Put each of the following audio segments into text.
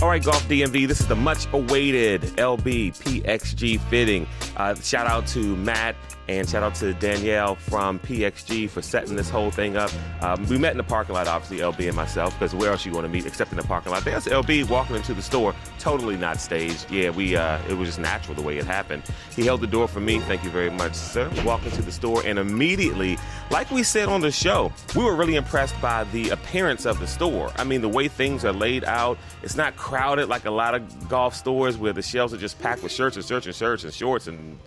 All right, Golf DMV, this is the much-awaited LB PXG fitting. Shout out to Matt and shout out to Danielle from PXG for setting this whole thing up. We met in the parking lot, obviously, LB and myself, because where else you want to meet except in the parking lot? There's LB walking into the store, totally not staged. Yeah, it was just natural the way it happened. He held the door for me. Thank you very much, sir. Walked into the store, and immediately, like we said on the show, we were really impressed by the appearance of the store. I mean, the way things are laid out, it's not crowded like a lot of golf stores where the shelves are just packed with shirts and shorts and,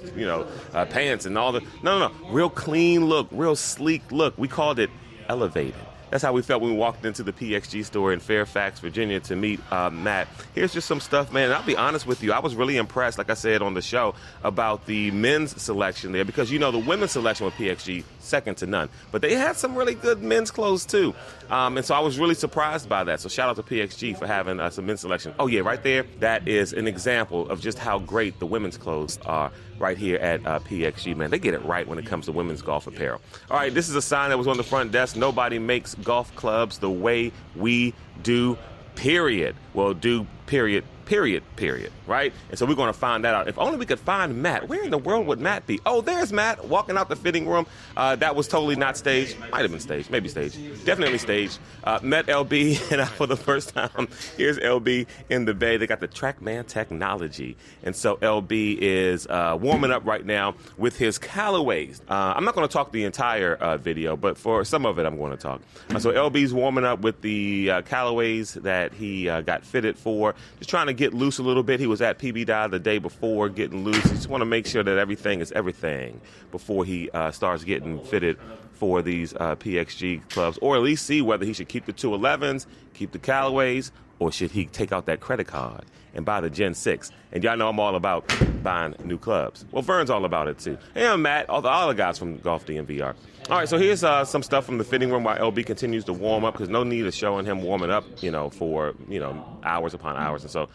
pants and all the. No. Real clean look, real sleek look. We called it elevated. That's how we felt when we walked into the PXG store in Fairfax, Virginia to meet Matt. Here's just some stuff, man. And I'll be honest with you. I was really impressed, like I said on the show, about the men's selection there because, the women's selection with PXG, second to none. But they had some really good men's clothes, too. And so I was really surprised by that. So shout out to PXG for having some men's selection. Oh, yeah, right there. That is an example of just how great the women's clothes are right here at PXG, man. They get it right when it comes to women's golf apparel. All right, this is a sign that was on the front desk. Nobody makes golf clubs the way we do, period. Well, do period, right? And so we're going to find that out. If only we could find Matt. Where in the world would Matt be? Oh, there's Matt walking out the fitting room. That was totally not staged. Might have been staged. Maybe staged. Definitely staged. Met LB and for the first time. Here's LB in the bay. They got the TrackMan technology. And so LB is warming up right now with his Callaways. I'm not going to talk the entire video, but for some of it I'm going to talk. So LB's warming up with the Callaways that he got fitted for. Just trying to get loose a little bit. He was at PBDI the day before getting loose. He just want to make sure that everything is everything before he starts getting fitted for these PXG clubs, or at least see whether he should keep the 211s, keep the Callaways, or should he take out that credit card and buy the Gen 6? And y'all know I'm all about buying new clubs. Well, Vern's all about it too. And Matt, all the guys from Golf DMV are. All right, so here's some stuff from the fitting room while LB continues to warm up, because no need of showing him warming up, for, hours upon hours. And so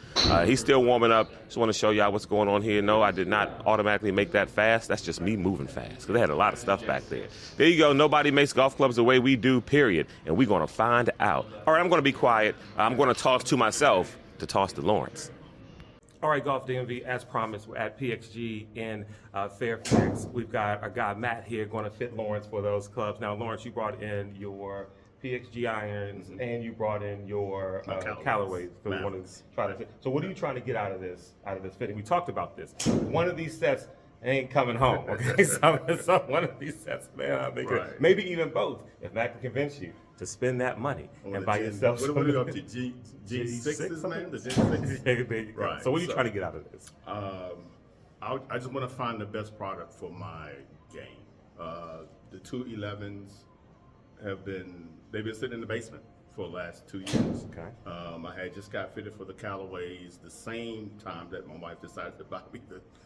he's still warming up. Just want to show y'all what's going on here. No, I did not automatically make that fast. That's just me moving fast, because they had a lot of stuff back there. There you go. Nobody makes golf clubs the way we do, period. And we're going to find out. All right, I'm going to be quiet. I'm going to toss to myself to toss to Lawrence. All right, Golf DMV, as promised, we're at PXG in Fairfax. We've got our guy Matt here going to fit Lawrence for those clubs. Now, Lawrence, you brought in your PXG irons and you brought in your Callaways. So we want to try to fit. So what are you trying to get out of this fitting? We talked about this. One of these sets ain't coming home. Okay, so one of these sets, man, I think maybe even both. If Matt can convince you to spend that money and buy yourself some. What are we up to? G6s, man? The Gen 6? Right. So what are you trying to get out of this? I just want to find the best product for my game. The 211s they've been sitting in the basement for the last 2 years. Okay. I had just got fitted for the Callaways the same time that my wife decided to buy me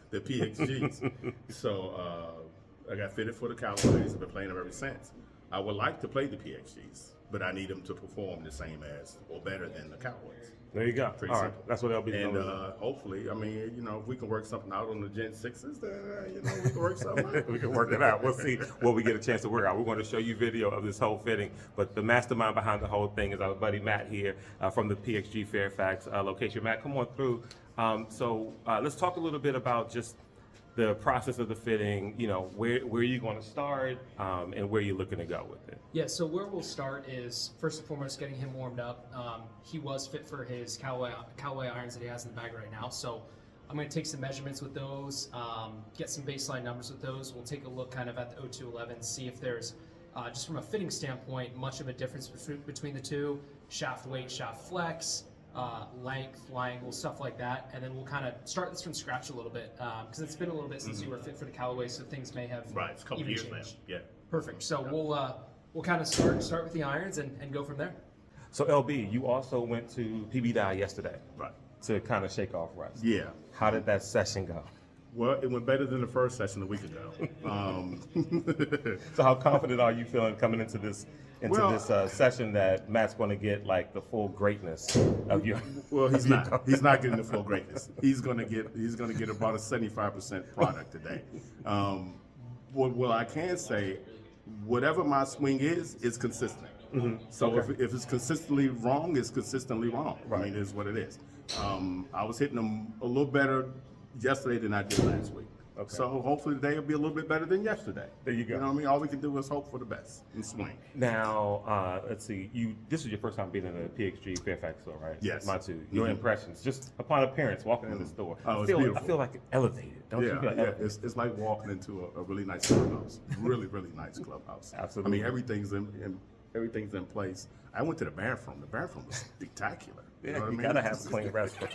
the PXGs. So I got fitted for the Callaways. I've been playing them ever since. I would like to play the PXGs, but I need them to perform the same as or better than the Callaway. There you go. Pretty simple. Right. That's what LB is doing. And hopefully, if we can work something out on the Gen 6s, then, we can work something out. We can work it out. We'll see what we get a chance to work out. We're going to show you video of this whole fitting, but the mastermind behind the whole thing is our buddy Matt here from the PXG Fairfax location. Matt, come on through. Let's talk a little bit about just the process of the fitting, where are you going to start and where you're looking to go with it? Yeah, so where we'll start is, first and foremost, getting him warmed up. He was fit for his Callaway irons that he has in the bag right now. So I'm going to take some measurements with those, get some baseline numbers with those. We'll take a look kind of at the 0211, see if there's, just from a fitting standpoint, much of a difference between the two. Shaft weight, shaft flex, length, lie angle, stuff like that, and then we'll kind of start this from scratch a little bit because it's been a little bit since you were fit for the Callaway, so things may have it's a couple years now. Yeah, perfect. So we'll kind of start with the irons and go from there. So LB, you also went to PBDI yesterday, right, to kind of shake off rust. Yeah. How did that session go? Well, it went better than the first session a week ago. So how confident are you feeling coming into this session that Matt's going to get like the full greatness of your? Well, he's not. He's not getting the full greatness. He's going to get about a 75% product today. What I can say, whatever my swing is consistent. So if it's consistently wrong, it's consistently wrong. Right. I mean, it's what it is. I was hitting them a little better yesterday than I did last week. Okay. So hopefully today will be a little bit better than yesterday. There you go. You know what I mean? All we can do is hope for the best and swing. Now, let's see. This is your first time being in a PXG Fairfax store, right? Yes. Mine too. Your impressions, just upon appearance, walking in the store. Oh, it's I beautiful. feel like elevated. Don't you feel like elevated? It's like walking into a really nice clubhouse. Really, really nice clubhouse. Absolutely. I mean, everything's in place. I went to the bathroom. The bathroom was spectacular. Yeah, know what I you mean? gotta have a clean restaurant.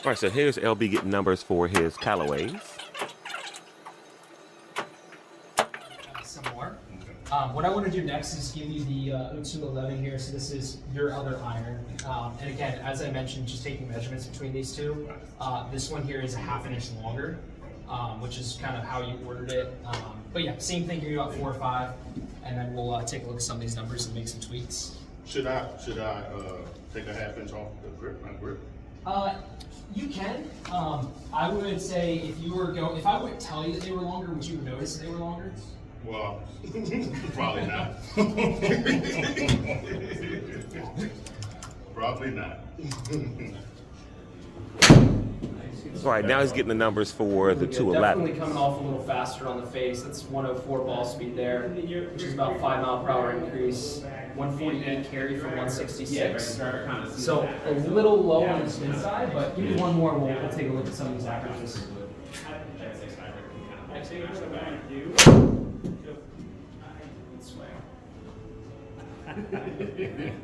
All right, so here's LB getting numbers for his Callaways. Some more. What I want to do next is give you the 0211 here. So this is your other iron. And again, as I mentioned, just taking measurements between these two. This one here is a ½ inch longer, which is kind of how you ordered it. But yeah, same thing here, about 4 or 5. And then we'll take a look at some of these numbers and make some tweaks. Should I take a ½ inch off the grip? My grip? You can. I would say if I would tell you that they were longer, would you notice that they were longer? Well, probably not. Probably not. All right, now he's getting the numbers for the Yeah, 211. definitely coming off a little faster on the face. That's 104 ball speed there, which is about 5 mile per hour increase. 148 carry from 166. So a little low on the spin side, but give me one more. We'll take a look at some of these averages.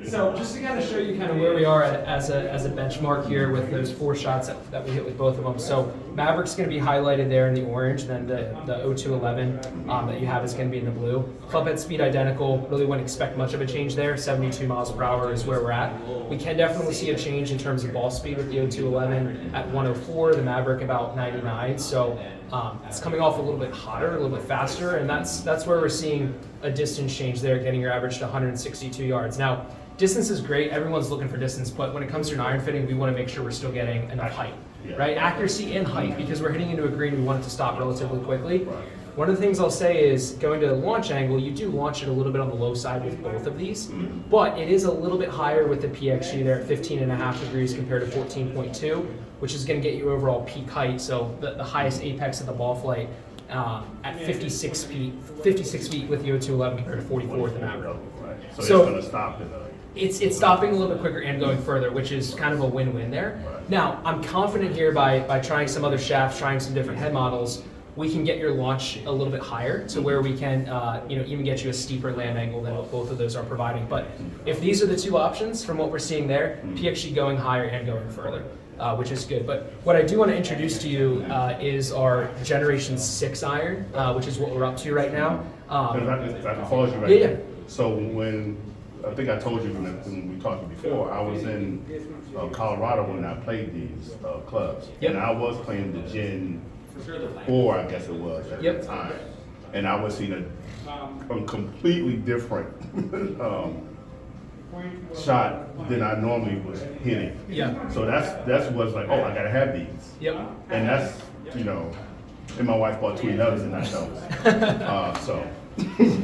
So just to kind of show you kind of where we are as a benchmark here with those 4 shots that we hit with both of them. So Mavericks going to be highlighted there in the orange, then the 0211 that you have is going to be in the blue. Club head speed identical, really wouldn't expect much of a change there. 72 miles per hour is where we're at. We can definitely see a change in terms of ball speed with the 0211 at 104, the Maverick about 99. So it's coming off a little bit hotter, a little bit faster, and that's where we're seeing a distance change there, getting your average to 162 yards. Now, distance is great. Everyone's looking for distance, but when it comes to an iron fitting, we want to make sure we're still getting enough height, right? Accuracy and height, because we're hitting into a green, we want it to stop relatively quickly. One of the things I'll say is going to the launch angle, you do launch it a little bit on the low side with both of these, but it is a little bit higher with the PXG there at 15.5 degrees compared to 14.2, which is going to get you overall peak height, so the highest apex of the ball flight at 56 feet with the 0211 compared to 44 with the Maverick. So it's going to stop it. It's stopping a little bit quicker and going further, which is kind of a win-win there. Now, I'm confident here by trying some other shafts, trying some different head models, we can get your launch a little bit higher to where we can even get you a steeper land angle than what both of those are providing. But if these are the two options from what we're seeing there, PXG going higher and going further, which is good. But what I do want to introduce to you is our Generation 6 iron, which is what we're up to right now. I can pause you right Yeah, yeah. there. So when, I think I told you when we talked before, I was in Colorado when I played these clubs. Yep. And I was playing the Gen 4, I guess it was at the time. And I was seeing a completely different shot than I normally was hitting. Yeah. So that's what's like, oh, I gotta have these. Yep. And that's, and my wife bought 2 others and I chose. So.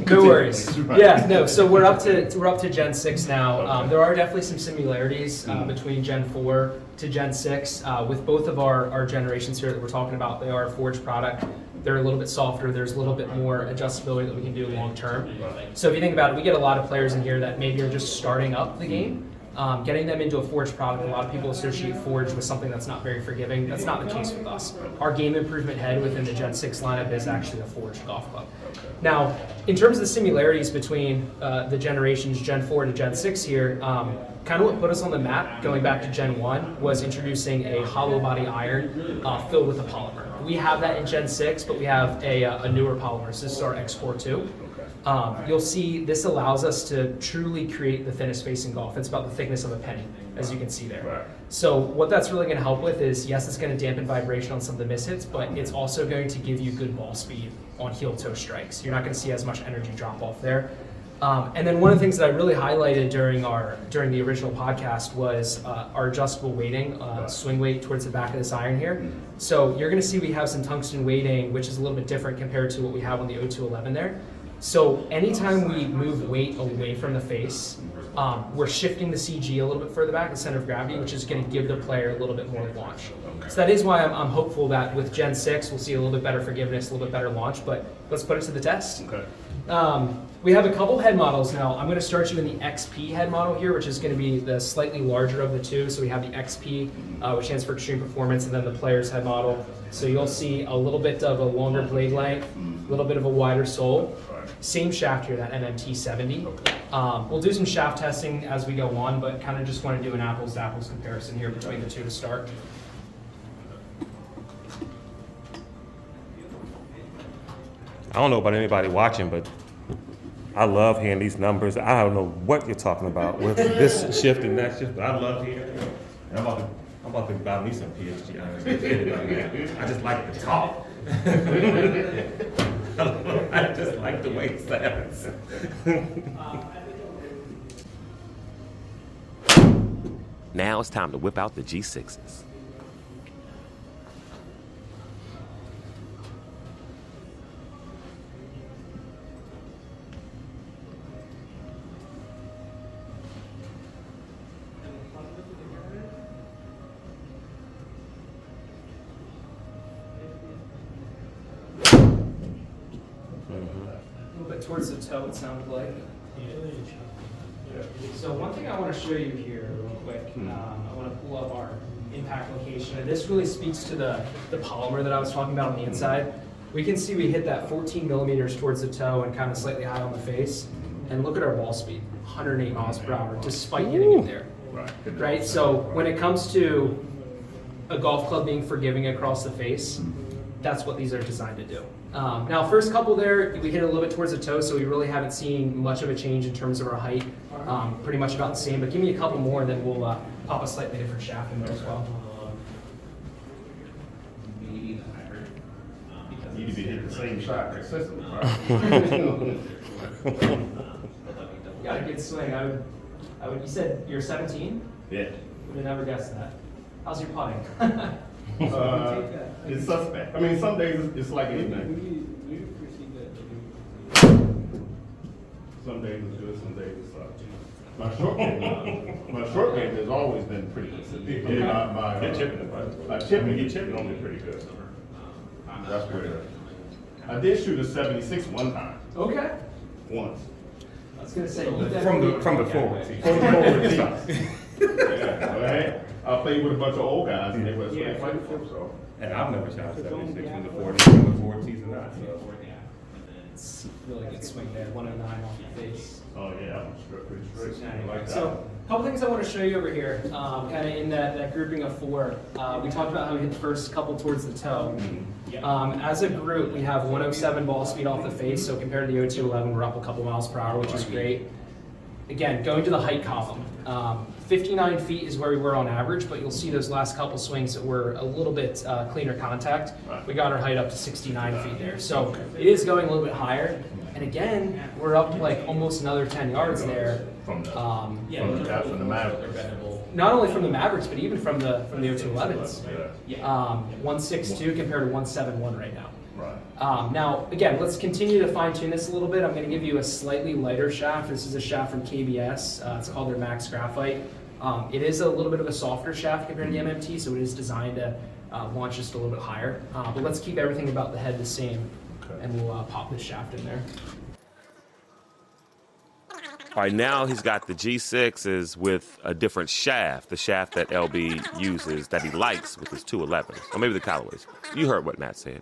No worries. Right. Yeah, no. So we're up to Gen 6 now. There are definitely some similarities between Gen 4 to Gen 6. With both of our generations here that we're talking about, they are a forged product. They're a little bit softer. There's a little bit more adjustability that we can do long term. So if you think about it, we get a lot of players in here that maybe are just starting up the game. Getting them into a forged product, a lot of people associate forged with something that's not very forgiving. That's not the case with us. Our game improvement head within the Gen 6 lineup is actually a forged golf club. Now, in terms of the similarities between the generations Gen 4 to Gen 6 here, kind of what put us on the map going back to Gen 1 was introducing a hollow body iron filled with a polymer. We have that in Gen 6, but we have a newer polymer. So this is our X-Core 2. You'll see this allows us to truly create the thinnest face in golf. It's about the thickness of a penny, as you can see there. Right. So what that's really going to help with is, yes, it's going to dampen vibration on some of the mishits, but it's also going to give you good ball speed on heel-toe strikes. You're not going to see as much energy drop off there. And then one of the things that I really highlighted during the original podcast was our adjustable weighting, swing weight towards the back of this iron here. So you're going to see we have some tungsten weighting, which is a little bit different compared to what we have on the 0211 there. So anytime we move weight away from the face, we're shifting the CG a little bit further back, the center of gravity, which is going to give the player a little bit more launch. So that is why I'm hopeful that with Gen 6, we'll see a little bit better forgiveness, a little bit better launch, but let's put it to the test. Okay. We have a couple head models now. I'm going to start you in the XP head model here, which is going to be the slightly larger of the two. So we have the XP, which stands for Extreme Performance, and then the player's head model. So you'll see a little bit of a longer blade length, a little bit of a wider sole. Same shaft here, that MMT 70. We'll do some shaft testing as we go on, but kind of just want to do an apples to apples comparison here between the two to start. I don't know about anybody watching, but I love hearing these numbers. I don't know what you're talking about with this shift and that shift, but I love hearing it. And I'm about to buy me some PXG irons. I just like the talk. I just like the way it sounds. Now it's time to whip out the G6s. Towards the toe, it sounded like. So one thing I want to show you here real quick, I want to pull up our impact location. And this really speaks to the polymer that I was talking about on the inside. We can see we hit that 14 millimeters towards the toe and kind of slightly high on the face. And look at our ball speed, 108 miles per hour, despite hitting it there. Right? So when it comes to a golf club being forgiving across the face, that's what these are designed to do. Now, first couple there, we hit a little bit towards the toe, so we really haven't seen much of a change in terms of our height. Pretty much about the same, but give me a couple more and then we'll pop a slightly different shaft in there as well. You need to be hitting the same shot consistently, right? Got a good swing. I would. You said you're 17? Yeah. Would have never guessed that. How's your putting? It's suspect. I mean, some days it's like anything. Some days it's good, some days it's my short game has always been pretty consistent. My chipping only pretty good. That's weird. I did shoot a 76 one time. Okay. Once. I was gonna say From the forward tee. From the forward tee. Yeah, well, hey, I played with a bunch of old guys and they were playing for so. And I've never shot 76 from the forward tees or not. So. It's a really good swing there, 109 off the face. Oh yeah, I'm pretty straight. Like So, a couple things I want to show you over here, kind of in that grouping of four. We talked about how we hit the first couple towards the toe. As a group, we have 107 ball speed off the face, so compared to the 0211, we're up a couple miles per hour, which is great. Again, going to the height column, 59 feet is where we were on average, but you'll see those last couple swings that were a little bit cleaner contact. We got our height up to 69 feet there. So it is going a little bit higher. And again, we're up like almost another 10 yards there. From the Mavericks. Not only from the Mavericks, but even from the 0211s. 162 compared to 171 right now. Right. Now, again, let's continue to fine tune this a little bit. I'm going to give you a slightly lighter shaft. This is a shaft from KBS. It's called their Max Graphite. It is a little bit of a softer shaft compared to the MMT, so it is designed to launch just a little bit higher. But let's keep everything about the head the same, and we'll pop this shaft in there. All right, now he's got the G6s with a different shaft, the shaft that LB uses, that he likes with his 211s, or maybe the Callaways. You heard what Matt said.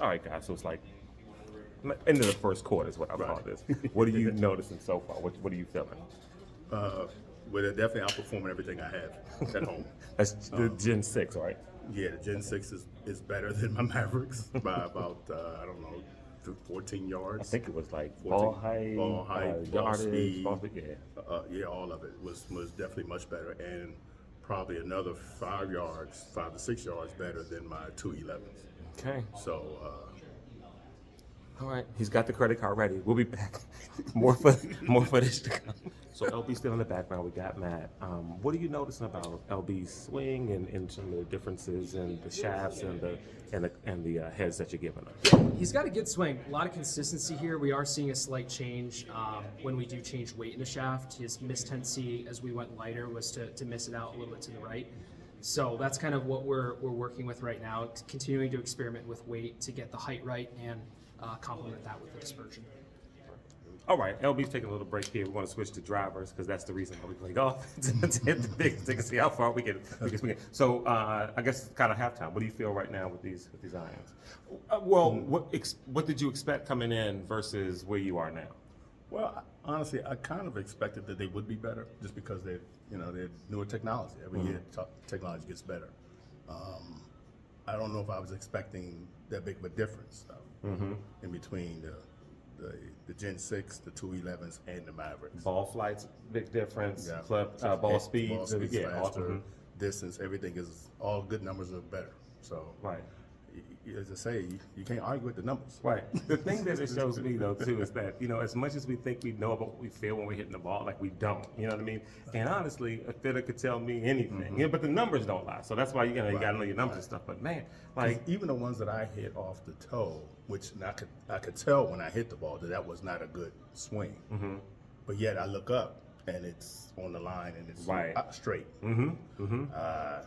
All right, guys, so it's like into the first quarter is what I call this. What are you noticing so far? What are you feeling? Well, they're definitely outperforming everything I have at home. That's the Gen 6, right? Yeah, the Gen 6 is better than my Mavericks by about, I don't know, 14 yards. I think it was like 14, ball height, ball yardage, speed. yeah. Yeah, all of it was definitely much better. And probably another 5 to 6 yards better than my 211s. Okay. So, All right. He's got the credit card ready. We'll be back. more footage to come. So LB's still in the background. We got Matt. What are you noticing about LB's swing and some of the differences in the shafts and the heads that you're giving him? He's got a good swing. A lot of consistency here. We are seeing a slight change when we do change weight in the shaft. His miss tendency as we went lighter was to miss it out a little bit to the right. So that's kind of what we're working with right now, continuing to experiment with weight to get the height right and complement that with the dispersion. All right, LB's taking a little break here. We want to switch to drivers because that's the reason why we play golf. to hit the big, to see how far we can swing it. So I guess it's kind of halftime. What do you feel right now with these irons? What did you expect coming in versus where you are now? well, honestly, I kind of expected that they would be better just because they're newer technology. Every year, technology gets better. I don't know if I was expecting that big of a difference in between the Gen 6, the 211s, and the Mavericks. Ball flights, big difference. Yeah. Ball speeds, faster, distance, everything is all good numbers are better. So, right. As I say, you can't argue with the numbers. Right. The thing that it shows me though too is that as much as we think we know about what we feel when we're hitting the ball, like we don't. You know what I mean? And honestly, a fitter could tell me anything. But the numbers don't lie. So that's why you gotta know your numbers and stuff. But man, like even the ones that I hit off the toe, which I could tell when I hit the ball that was not a good swing. But yet I look up and it's on the line and it's straight. Yeah,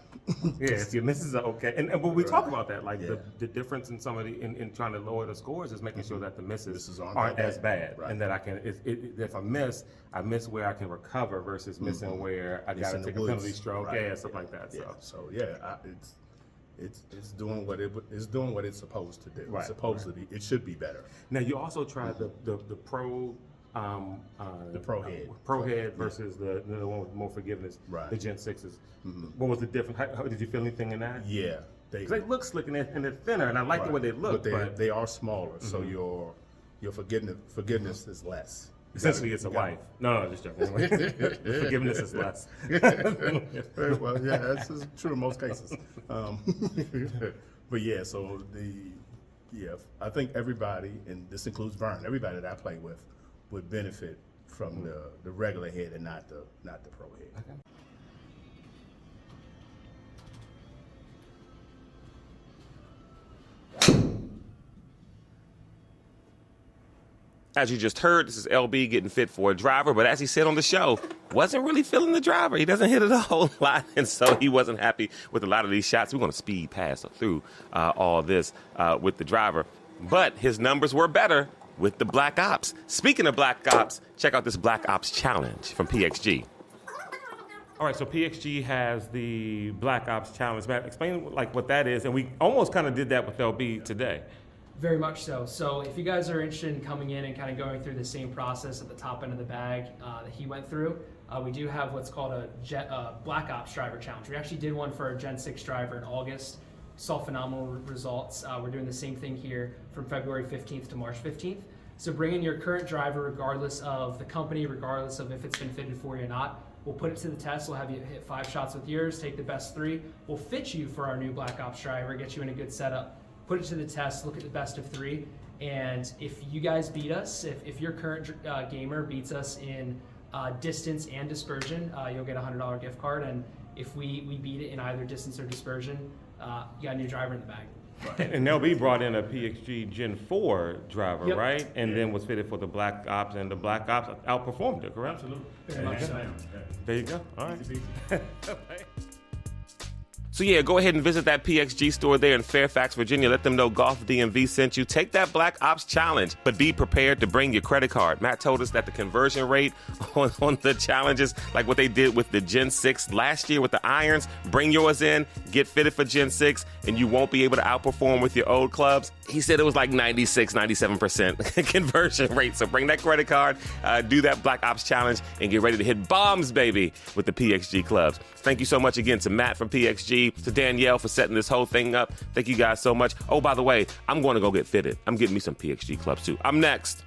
if your misses are okay, and but we talk about that, like the difference in somebody in trying to lower the scores is making sure that the misses aren't as bad, and that I can if I miss where I can recover versus missing where I got to take a penalty stroke, stuff like that. So it's doing what it's supposed to do. Right, it's supposed to be. It should be better. Now you also tried the pro. The pro head versus the one with more forgiveness, the Gen 6s. What was the difference? How did you feel anything in that? Yeah, they look slick and they're thinner, and I like the way they look. But they are smaller, so your forgiveness is less. Essentially, it's a wife. No, just joking. Forgiveness is less. Well, yeah, that's true in most cases. But yeah, so I think everybody, and this includes Vern, everybody that I play with, would benefit from the regular head and not the pro head. Okay. As you just heard, this is LB getting fit for a driver, but as he said on the show, wasn't really feeling the driver. He doesn't hit it a whole lot, and so he wasn't happy with a lot of these shots. We're going to speed past through all this with the driver, but his numbers were better with the Black Ops. Speaking of Black Ops, check out this Black Ops Challenge from PXG. All right, so PXG has the Black Ops Challenge. Matt, explain what that is, and we almost kind of did that with LB today. Very much so. So if you guys are interested in coming in and kind of going through the same process at the top end of the bag that he went through, we do have what's called a Black Ops driver challenge. We actually did one for a Gen 6 driver in August. Saw phenomenal results. We're doing the same thing here from February 15th to March 15th. So bring in your current driver regardless of the company, regardless of if it's been fitted for you or not. We'll put it to the test. We'll have you hit 5 shots with yours, take the best 3. We'll fit you for our new Black Ops driver, get you in a good setup, put it to the test, look at the best of 3. And if you guys beat us, if your current gamer beats us in distance and dispersion, you'll get a $100 gift card. And if we beat it in either distance or dispersion, you got a new driver in the bag. And LB brought in a PXG Gen 4 driver, right? And then was fitted for the Black Ops, and the Black Ops outperformed it, correct? Absolutely. Very much so. There you go. All right. So yeah, go ahead and visit that PXG store there in Fairfax, Virginia. Let them know Golf DMV sent you. Take that Black Ops challenge, but be prepared to bring your credit card. Matt told us that the conversion rate on the challenges, like what they did with the Gen 6 last year with the irons, bring yours in, get fitted for Gen 6, and you won't be able to outperform with your old clubs. He said it was like 96, 97% conversion rate. So bring that credit card, do that Black Ops challenge, and get ready to hit bombs, baby, with the PXG clubs. Thank you so much again to Matt from PXG, to Danielle for setting this whole thing up. Thank you guys so much. Oh, by the way, I'm going to go get fitted. I'm getting me some PXG clubs too. I'm next.